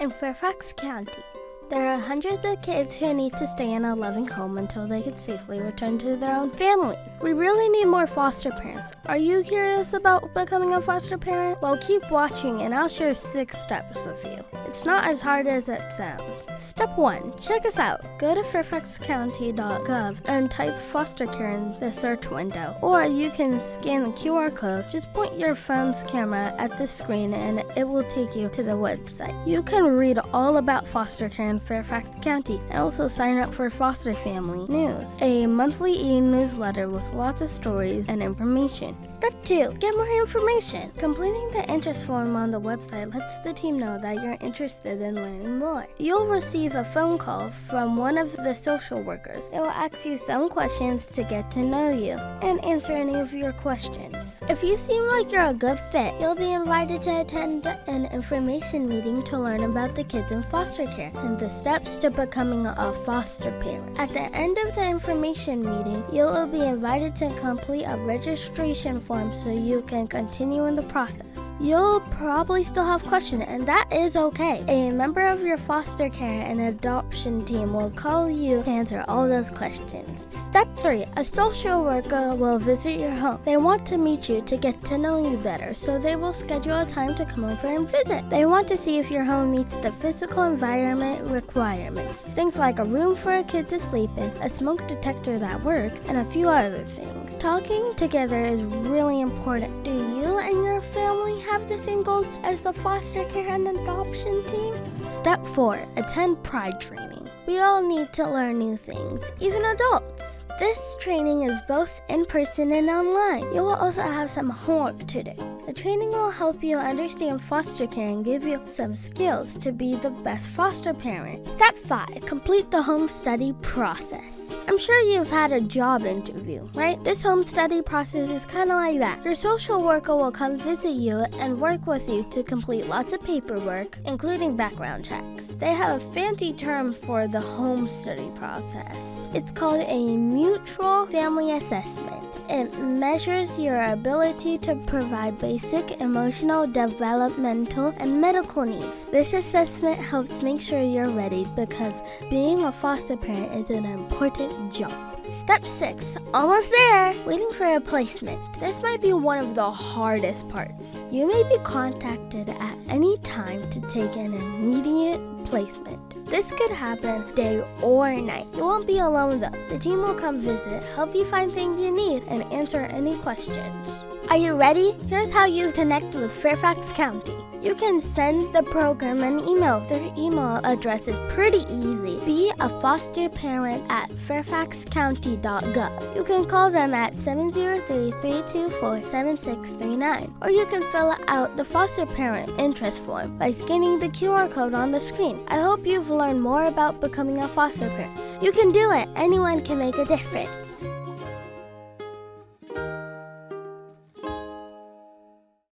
In Fairfax County, there are hundreds of kids who need to stay in a loving home until they can safely return to their own families. We really need more foster parents. Are you curious about becoming a foster parent? Well, keep watching and I'll share 6 steps with you. It's not as hard as it sounds. Step 1. Check us out. Go to fairfaxcounty.gov and type foster care in the search window. Or you can scan the QR code. Just point your phone's camera at the screen and it will take you to the website. You can read all about foster care in Fairfax County and also sign up for Foster Family News, a monthly e-newsletter with lots of stories and information. Step 2. Get more information. Completing the interest form on the website lets the team know that you're interested in learning more. You'll receive a phone call from one of the social workers. They will ask you some questions to get to know you and answer any of your questions. If you seem like you're a good fit, you'll be invited to attend an information meeting to learn about the kids in foster care and the steps to becoming a foster parent. At the end of the information meeting, you'll be invited to complete a registration form so you can continue in the process. You'll probably still have questions, and that is okay. A member of your foster care and adoption team will call you to answer all those questions. Step 3. A social worker will visit your home. They want to meet you to get to know you better, so they will schedule a time to come over and visit. They want to see if your home meets the physical environment requirements. Things like a room for a kid to sleep in, a smoke detector that works, and a few other things. Talking together is really important. Do you and your family have the same goals as the foster care and adoption team? Step 4. Attend Pride training. We all need to learn new things, even adults. This training is both in person and online. You will also have some homework to do. The training will help you understand foster care and give you some skills to be the best foster parent. Step 5. Complete the home study process. I'm sure you've had a job interview, right? This home study process is kind of like that. Your social worker will come visit you and work with you to complete lots of paperwork, including background checks. They have a fancy term for the home study process. It's called a mutual family assessment. It measures your ability to provide basic emotional, developmental, and medical needs. This assessment helps make sure you're ready because being a foster parent is an important job. Step 6. Almost there. Waiting for a placement. This might be one of the hardest parts. You may be contacted at any time to take an immediate placement. This could happen day or night. You won't be alone though. The team will come visit, help you find things you need, and answer any questions. Are you ready? Here's how you connect with Fairfax County. You can send the program an email. Their email address is pretty easy. Be a foster parent at fairfaxcounty.gov. You can call them at 703-324-7639. Or you can fill out the foster parent interest form by scanning the QR code on the screen. I hope you've learned more about becoming a foster parent. You can do it. Anyone can make a difference.